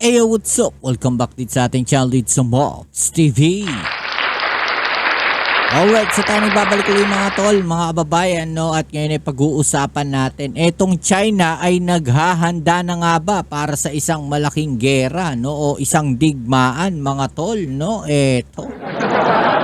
Ayo, what's up? Welcome back dito sa ating channel dito sa Mobs TV. Alright, so tayo nagbabalik ulit mga tol, mga kababayan, no? At ngayon ay pag-uusapan natin. Etong China ay naghahanda na nga ba para sa isang malaking gera, no? O isang digmaan mga tol, no? Eto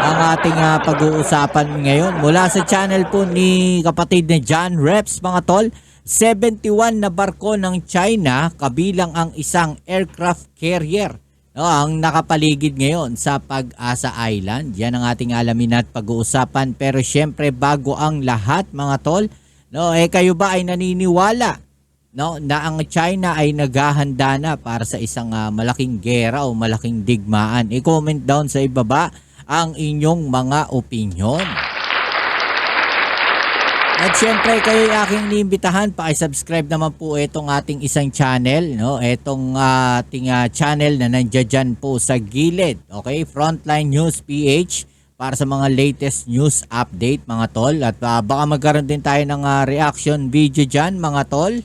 ang ating pag-uusapan ngayon mula sa channel po ni kapatid na John Reps mga tol. 71 na barko ng China kabilang ang isang aircraft carrier, no, ang nakapaligid ngayon sa Pag-asa Island. Yan ang ating alamin at pag-uusapan. Pero syempre bago ang lahat mga tol, no, kayo ba ay naniniwala, no, na ang China ay naghahanda na para sa isang malaking gera o malaking digmaan? I-comment down sa ibaba ang inyong mga opinion. At syempre kayo aking niimbitahan, paki-subscribe naman po itong ating isang channel, no? Itong ating channel na nandiyan dyan po sa gilid. Okay? Frontline News PH para sa mga latest news update mga tol. At baka magkaroon din tayo ng reaction video dyan mga tol.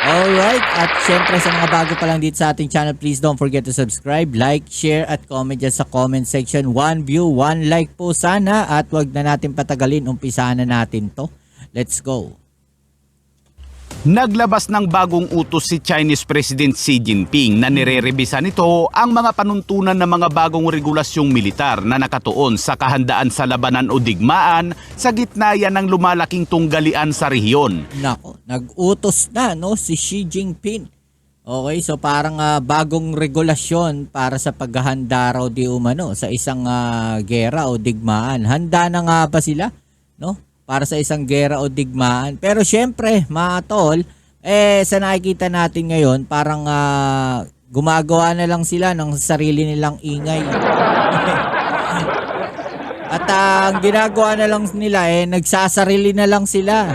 Alright, at syempre sa mga bago pa lang dito sa ating channel, please don't forget to subscribe, like, share at comment dyan sa comment section. 1 view, 1 like po sana at wag na natin patagalin, umpisahan na natin to. Let's go. Naglabas ng bagong utos si Chinese President Xi Jinping na nire-rebisa nito ang mga panuntunan ng mga bagong regulasyong militar na nakatuon sa kahandaan sa labanan o digmaan sa gitna yan ng lumalaking tunggalian sa rehiyon. Nako, nag-utos na, no, si Xi Jinping. Okay, so parang bagong regulasyon para sa paghahanda raw di umano sa isang gera o digmaan. Handa na nga ba sila, no? Para sa isang gera o digmaan. Pero syempre, mga tol, sa nakikita natin ngayon, parang gumagawa na lang sila ng sarili nilang ingay. At ang ginagawa na lang nila, nagsasarili na lang sila.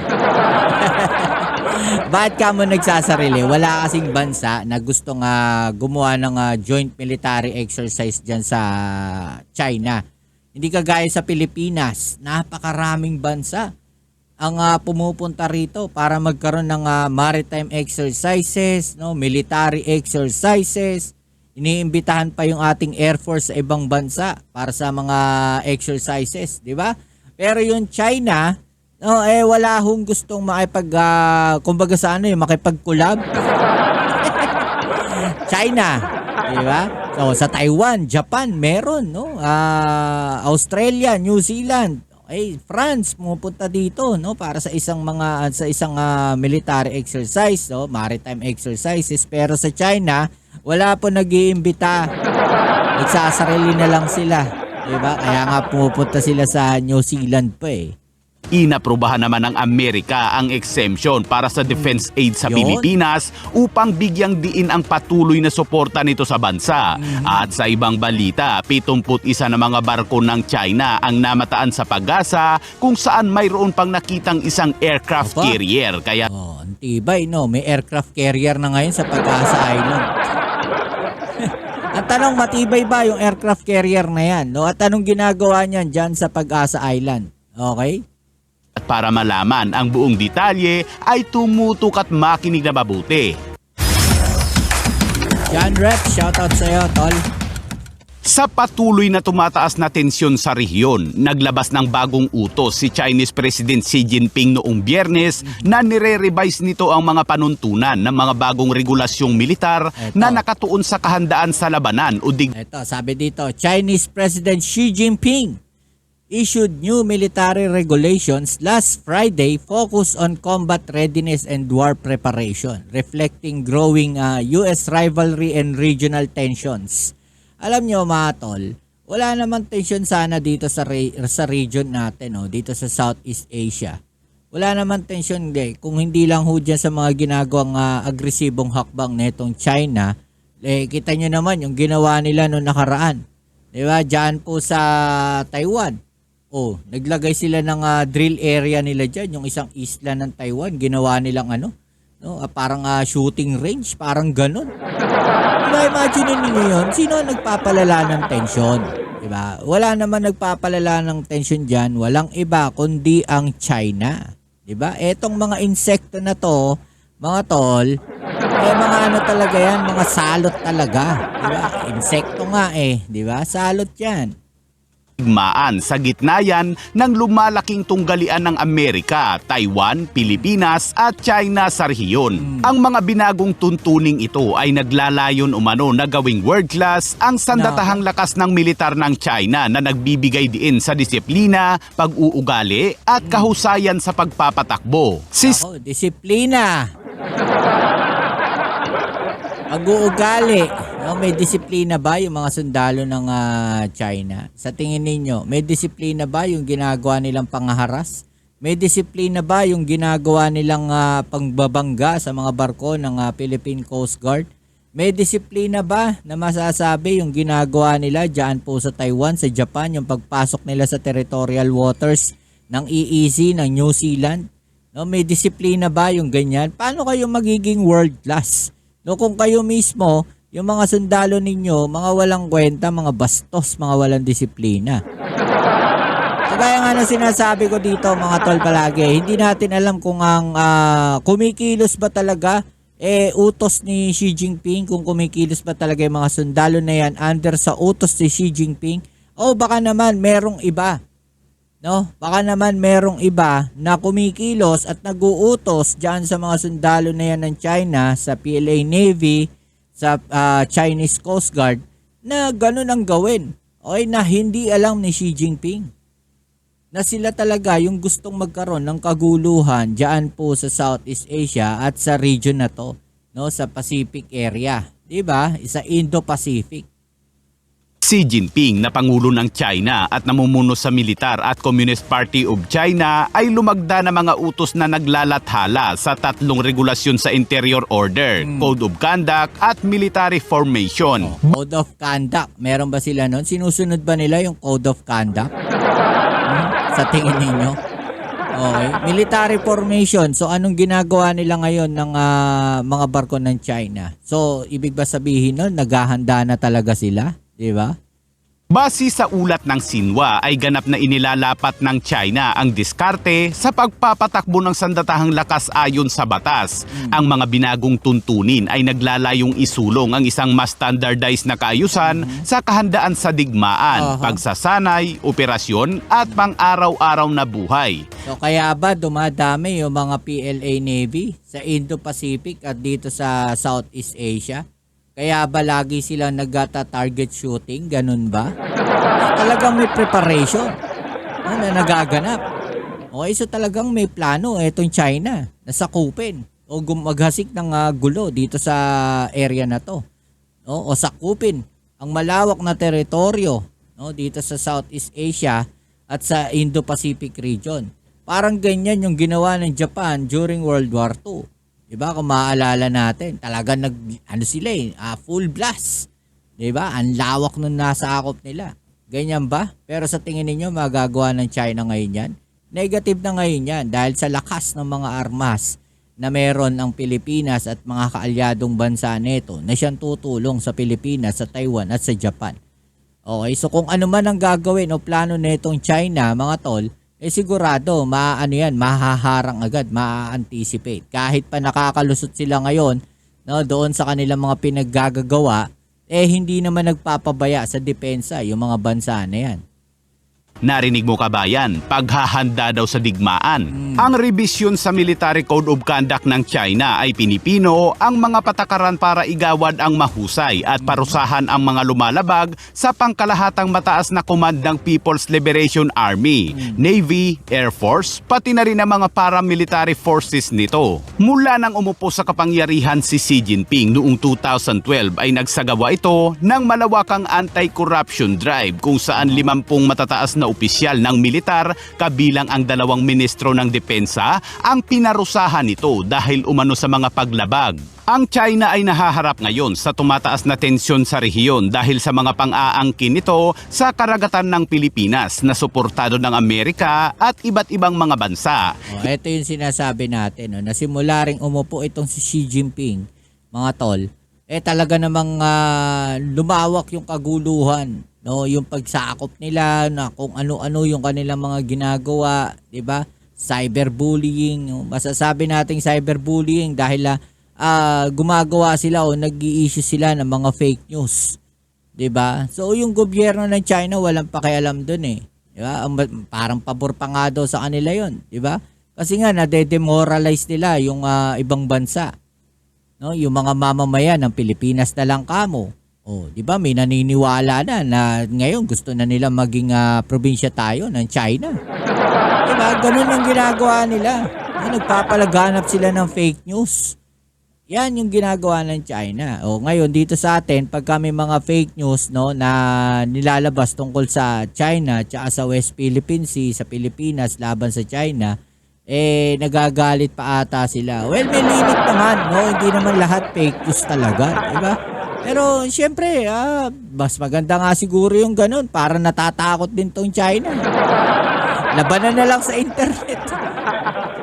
Bakit ka mo nagsasarili? Wala kasing bansa na gustong gumawa ng joint military exercise dyan sa China. Hindi kagaya sa Pilipinas, napakaraming bansa ang pumupunta rito para magkaroon ng maritime exercises, no, military exercises. Iniimbitahan pa yung ating Air Force sa ibang bansa para sa mga exercises, di ba? Pero yung China, no, wala hong gustong kumbaga sa makipag-collab. China, di ba? So, sa Taiwan, Japan, meron, no? Australia, New Zealand, France pumupunta dito, no, para sa isang military exercise, no, maritime exercises. Pero sa China, wala po nag-iimbita. Nagsasarili na lang sila, di ba? Kaya nga pumupunta sila sa New Zealand pa Inaprubahan naman ng Amerika ang exemption para sa defense aid sa Pilipinas upang bigyang diin ang patuloy na suporta nito sa bansa. At sa ibang balita, 71 na mga barko ng China ang namataan sa Pag-asa kung saan mayroon pang nakitang isang aircraft carrier. Kaya antibay, no? May aircraft carrier na ngayon sa Pag-asa Island. Ang tanong, matibay ba yung aircraft carrier na yan? No? At anong ginagawa niyan dyan sa Pag-asa Island? Okay? At para malaman ang buong detalye ay tumutok at makinig na mabuti. John Rep, shoutout sa iyo, tol. Sa patuloy na tumataas na tensyon sa rehiyon, naglabas ng bagong utos si Chinese President Xi Jinping noong Biyernes na nire-revise nito ang mga panuntunan ng mga bagong regulasyong militar na nakatuon sa kahandaan sa labanan o Ito, sabi dito, Chinese President Xi Jinping issued new military regulations last Friday focused on combat readiness and war preparation, reflecting growing US rivalry and regional tensions. Alam nyo mga tol, wala naman tension sana dito sa region natin, no? Dito sa Southeast Asia. Wala naman tension kung hindi lang ho dyan sa mga ginagawang agresibong hakbang netong China. Kita nyo naman yung ginawa nila noong nakaraan. Diba? Diyan po sa Taiwan. Naglagay sila ng drill area nila dyan, yung isang isla ng Taiwan, ginawa nilang parang shooting range, parang ganun. Diba, imagine ninyo yun, sino nagpapalala ng tensyon? Diba? Wala naman nagpapalala ng tensyon dyan, walang iba kundi ang China. Diba? Etong mga insekto na to, mga tol, Mga ano talaga yan, mga salot talaga. Diba? Insekto nga diba? Salot yan. Digmaan sa gitna yan ng lumalaking tunggalian ng Amerika, Taiwan, Pilipinas at China sa rehiyon. Ang mga binagong tuntuning ito ay naglalayon umano na gawing world class ang sandatahang lakas ng militar ng China na nagbibigay diin sa disiplina, pag-uugali at kahusayan sa pagpapatakbo. Ako, disiplina. Pag-uugali. May disiplina ba yung mga sundalo ng China? Sa tingin ninyo, may disiplina ba yung ginagawa nilang pangharas? May disiplina ba yung ginagawa nilang pangbabangga sa mga barko ng Philippine Coast Guard? May disiplina ba na masasabi yung ginagawa nila dyan po sa Taiwan, sa Japan, yung pagpasok nila sa territorial waters ng EEZ, ng New Zealand? May disiplina ba yung ganyan? Paano kayo magiging world class? Kung kayo mismo, yung mga sundalo ninyo, mga walang kwenta, mga bastos, mga walang disiplina. So, kaya nga na sinasabi ko dito mga tol palagi, hindi natin alam kung ang kumikilos ba talaga utos ni Xi Jinping, kung kumikilos ba talaga yung mga sundalo na yan under sa utos ni Xi Jinping, o baka naman merong iba. Baka naman merong iba na kumikilos at nag-uutos dyan sa mga sundalo na yan ng China, sa PLA Navy, sa Chinese Coast Guard, na ganun ang gawin. Na hindi alam ni Xi Jinping. Na sila talaga yung gustong magkaroon ng kaguluhan dyan po sa Southeast Asia at sa region na to, sa Pacific area. Diba? Sa Indo-Pacific. Xi Jinping na Pangulo ng China at namumuno sa militar at Communist Party of China ay lumagda ng mga utos na naglalathala sa 3 regulasyon sa Interior Order, Code of Conduct at Military Formation. Code of Conduct, meron ba sila nun? Sinusunod ba nila yung Code of Conduct? Sa tingin ninyo? Okay. Military Formation, so anong ginagawa nila ngayon ng mga barko ng China? So, ibig ba sabihin nun, naghahanda na talaga sila? Diba? Base sa ulat ng Xinhua ay ganap na inilalapat ng China ang diskarte sa pagpapatakbo ng sandatahang lakas ayon sa batas. Ang mga binagong tuntunin ay naglalayong isulong ang isang mas standardized na kaayusan sa kahandaan sa digmaan, pagsasanay, operasyon at pang-araw-araw na buhay. So kaya ba dumadami yung mga PLA Navy sa Indo-Pacific at dito sa Southeast Asia? Kaya ba lagi silang nagta-target shooting? Ganun ba? Talagang may preparation na nagaganap. So talagang may plano itong China na sakupin o maghasik ng gulo dito sa area na to. O sakupin ang malawak na teritoryo dito sa Southeast Asia at sa Indo-Pacific region. Parang ganyan yung ginawa ng Japan during World War II. Diba, kung maaalala natin, talagang sila full blast. Diba, ang lawak nung nasa akop nila. Ganyan ba? Pero sa tingin ninyo, magagawa ng China ngayon yan? Negative na ngayon yan dahil sa lakas ng mga armas na meron ang Pilipinas at mga kaalyadong bansa nito na siyang tutulong sa Pilipinas, sa Taiwan at sa Japan. Okay, so kung ano man ang gagawin o plano nitong China, mga tol, sigurado, mahaharang agad, ma-anticipate. Kahit pa nakakalusot sila ngayon, doon sa kanilang mga pinaggagawa, hindi naman nagpapabaya sa depensa yung mga bansa na yan. Narinig mo kabayan, paghahanda daw sa digmaan. Ang revision sa Military Code of Conduct ng China ay pinipino ang mga patakaran para igawad ang mahusay at parusahan ang mga lumalabag sa pangkalahatang mataas na command ng People's Liberation Army, Navy, Air Force, pati na rin ang mga paramilitary forces nito. Mula nang umupo sa kapangyarihan si Xi Jinping noong 2012 ay nagsagawa ito ng malawakang anti-corruption drive kung saan 50 matataas na opisyal ng militar kabilang ang 2 ministro ng depensa ang pinarusahan nito dahil umano sa mga paglabag. Ang China ay nahaharap ngayon sa tumataas na tensyon sa rehiyon dahil sa mga pang-aangkin nito sa karagatan ng Pilipinas na suportado ng Amerika at iba't ibang mga bansa. Ito yung sinasabi natin, na simula ring umupo itong si Xi Jinping, mga tol, talaga namang lumawak yung kaguluhan. Yung pagsakop nila na kung ano-ano yung kanilang mga ginagawa, 'di ba? Cyberbullying, masasabi nating cyberbullying dahil gumagawa sila o nag-i-issue sila ng mga fake news. 'Di ba? So yung gobyerno ng China walang pakialam doon eh. 'Di ba? Parang pabor pa nga daw sa kanila 'yon, 'di ba? Kasi nga nade-demoralize nila yung ibang bansa. No, yung mga mamamayan ng Pilipinas na lang kamo. Oh, 'di ba? May naniniwala na ngayon gusto na nila maging probinsya tayo ng China. 'Di ba? Ganun ang ginagawa nila. Nagpapalaganap sila ng fake news. Yan yung ginagawa ng China. O ngayon dito sa atin, pagka may mga fake news no na nilalabas tungkol sa China at sa West Philippine Sea, sa Pilipinas laban sa China, nagagalit pa ata sila. Well, may limit naman, no? Hindi naman lahat fake news talaga, di ba? Pero syempre, mas maganda nga siguro yung ganun para natatakot din tong China. Labanan na lang sa internet.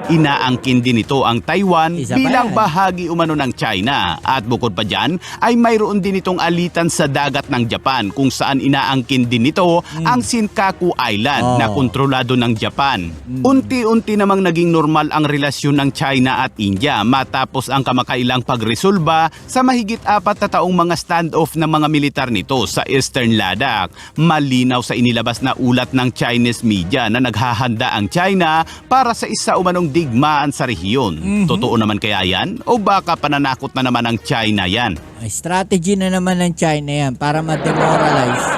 Inaangkin din ito ang Taiwan bilang bahagi umano ng China at bukod pa dyan ay mayroon din itong alitan sa dagat ng Japan kung saan inaangkin din ito ang Senkaku Island na kontrolado ng Japan. Unti-unti namang naging normal ang relasyon ng China at India matapos ang kamakailang pagresolba sa mahigit 4 na taong mga standoff ng mga militar nito sa Eastern Ladakh. Malinaw sa inilabas na ulat ng Chinese media na naghahanda ang China para sa isa umanong digmaan sa rehiyon. Totoo naman kaya yan? O baka pananakot na naman ng China yan? Strategy na naman ng China yan para ma-demoralize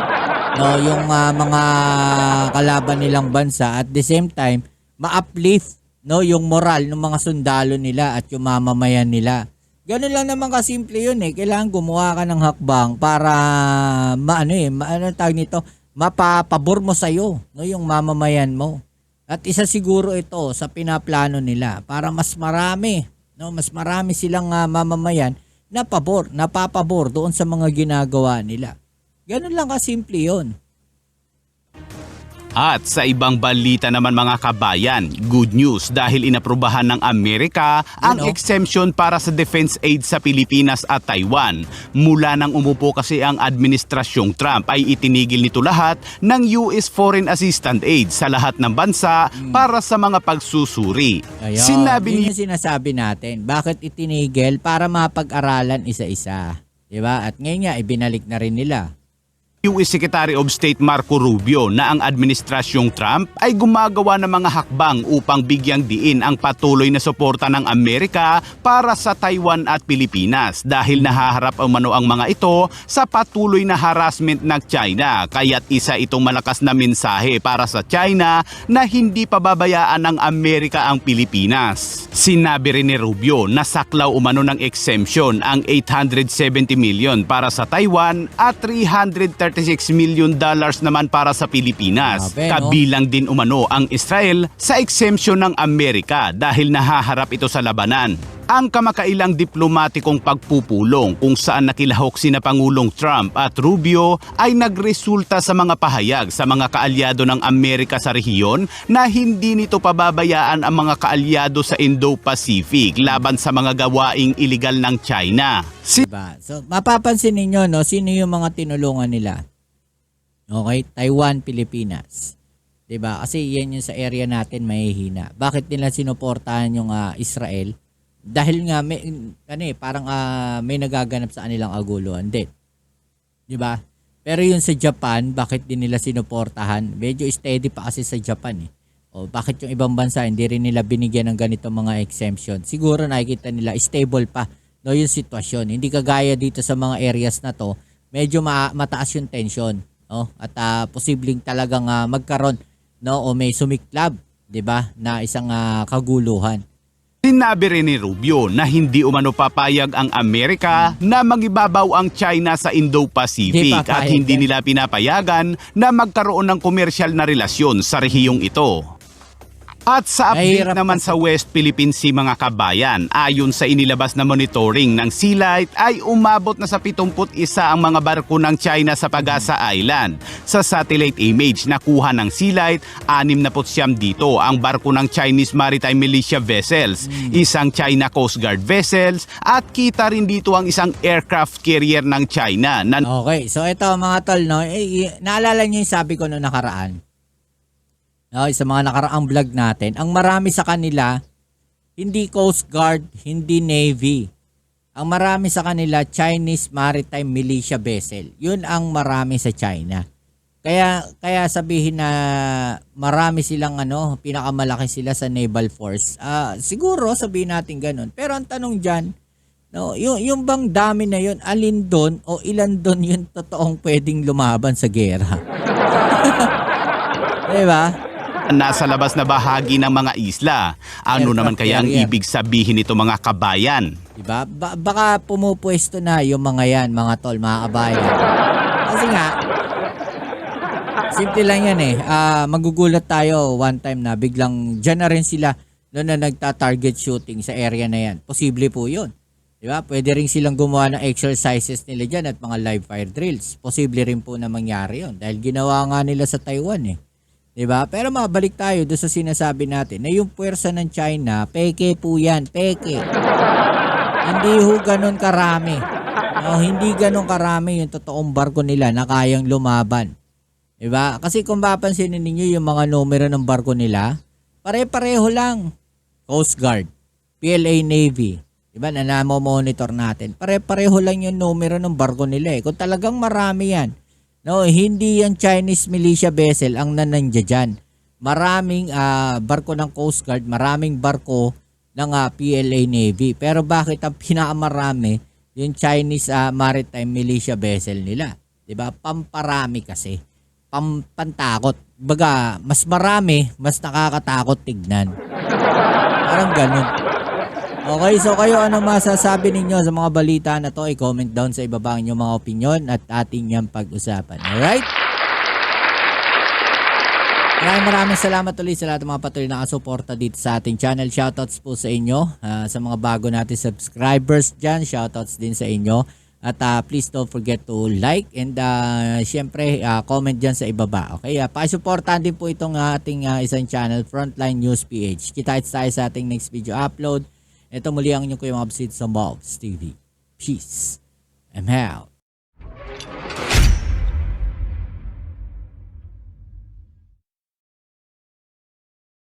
yung mga kalaban nilang bansa at the same time ma-uplift yung moral ng mga sundalo nila at yung mamamayan nila. Ganun lang naman kasimple yun eh. Kailangan gumawa ka ng hakbang para mapapabor mo sa'yo yung mamamayan mo. At isa siguro ito sa pinaplano nila para mas marami silang mamamayan na napapabor doon sa mga ginagawa nila. Ganun lang kasimple 'yon. At sa ibang balita naman mga kabayan, good news dahil inaprubahan ng Amerika ang exemption para sa defense aid sa Pilipinas at Taiwan. Mula nang umupo kasi ang administrasyong Trump ay itinigil nito lahat ng US foreign assistance aid sa lahat ng bansa para sa mga pagsusuri. Yun yung sinasabi natin. Bakit itinigil? Para mapag-aralan isa-isa. Diba? At ngayon nga, ibinalik na rin nila. US Secretary of State Marco Rubio na ang administrasyong Trump ay gumagawa ng mga hakbang upang bigyang diin ang patuloy na suporta ng Amerika para sa Taiwan at Pilipinas dahil nahaharap umano ang mga ito sa patuloy na harassment ng China kaya't isa itong malakas na mensahe para sa China na hindi pababayaan ng Amerika ang Pilipinas. Sinabi rin ni Rubio na saklaw umano ng exemption ang $870 million para sa Taiwan at $336 million naman para sa Pilipinas. Kabilang din umano ang Israel sa exemption ng Amerika dahil nahaharap ito sa labanan. Ang kamakailang diplomatikong pagpupulong kung saan nakilahok sina Pangulong Trump at Rubio ay nagresulta sa mga pahayag sa mga kaalyado ng Amerika sa rehiyon na hindi nito pababayaan ang mga kaalyado sa Indo-Pacific laban sa mga gawaing iligal ng China. Diba? So mapapansin ninyo sino yung mga tinulungan nila. Okay, Taiwan, Pilipinas. 'Di ba? Kasi yan yung sa area natin mahihina. Bakit nila sinuportahan yung Israel? Dahil nga may nagaganap sa kanilang aguluhan din. 'Di ba? Pero yun sa Japan, bakit din nila sinuportahan? Medyo steady pa kasi sa Japan eh. O bakit yung ibang bansa hindi rin nila binigyan ng ganito mga exemption? Siguro nakikita nila stable pa yung sitwasyon. Hindi kagaya dito sa mga areas na to, medyo mataas yung tension, at posibleng talagang magkaroon o may sumiklab, 'di ba, na isang kaguluhan. Sinabi rin ni Rubio na hindi umano papayag ang Amerika na magibabaw ang China sa Indo-Pacific at hindi nila pinapayagan na magkaroon ng komersyal na relasyon sa rehiyong ito. At sa update naman sa West Philippine Sea mga kabayan, ayon sa inilabas na monitoring ng Sea Light ay umabot na sa 71 ang mga barko ng China sa Pag-asa Island. Sa satellite image na kuha ng Sea Light, 69 dito ang barko ng Chinese Maritime Militia vessels, isang China Coast Guard vessels at kita rin dito ang isang aircraft carrier ng China. Okay, so ito mga tol, naalala niyo yung sabi ko noong nakaraan? Sa mga nakaraang vlog natin, ang marami sa kanila, hindi Coast Guard, hindi Navy. Ang marami sa kanila, Chinese Maritime Militia Vessel. Yun ang marami sa China. Kaya sabihin na marami silang pinakamalaki sila sa naval force. Siguro sabihin natin ganun. Pero ang tanong diyan, no, yung bang dami na yun, alin doon o ilan doon yung totoong pwedeng lumaban sa giyera? 'Di ba? Nasa labas na bahagi ng mga isla. Ano naman kaya ang ibig sabihin nito mga kabayan? Diba? Baka pumupwesto na yung mga yan, mga tol, mga kabayan. Kasi nga, simple lang yan magugulat tayo one time na biglang dyan na rin sila na nagta-target shooting sa area na yan. Posible po yun. Diba? Pwede rin silang gumawa ng exercises nila dyan at mga live fire drills. Posible rin po na mangyari yun. Dahil ginawa nga nila sa Taiwan Diba? Pero mabalik tayo doon sa sinasabi natin na yung puwersa ng China, peke po yan. Peke. Hindi ho ganun karami. No, hindi ganun karami yung totoong barko nila na kayang lumaban. Diba? Kasi kung mapansinin ninyo yung mga numero ng barko nila, pare-pareho lang. Coast Guard, PLA Navy, diba? Na namo-monitor natin. Pare-pareho lang yung numero ng barko nila Kung talagang marami yan, no, hindi yung Chinese militia vessel ang nandiyan dyan. Maraming barko ng Coast Guard, maraming barko ng PLA Navy. Pero bakit ang pinakamarami yung Chinese maritime militia vessel nila? 'Di ba? Pamparami kasi. Pantakot. Baga, mas marami, mas nakakatakot tignan. Parang ganun. Okay, so kayo ano masasabi ninyo sa mga balita na to? I-comment down sa ibaba ang inyong mga opinion at ating yang pag-usapan. Alright? Maraming salamat ulit sa lahat ng mga patuloy na kasuporta dito sa ating channel. Shoutouts po sa inyo. Sa mga bago natin subscribers dyan, shoutouts din sa inyo. At please don't forget to like and syempre comment dyan sa ibaba. Okay, pakisuportahan din po itong ating isang channel, Frontline News PH. Kita-kits tayo sa ating next video upload. Ito muli ang inyong Kuya Mobs sa Mobs TV. Peace. I'm out.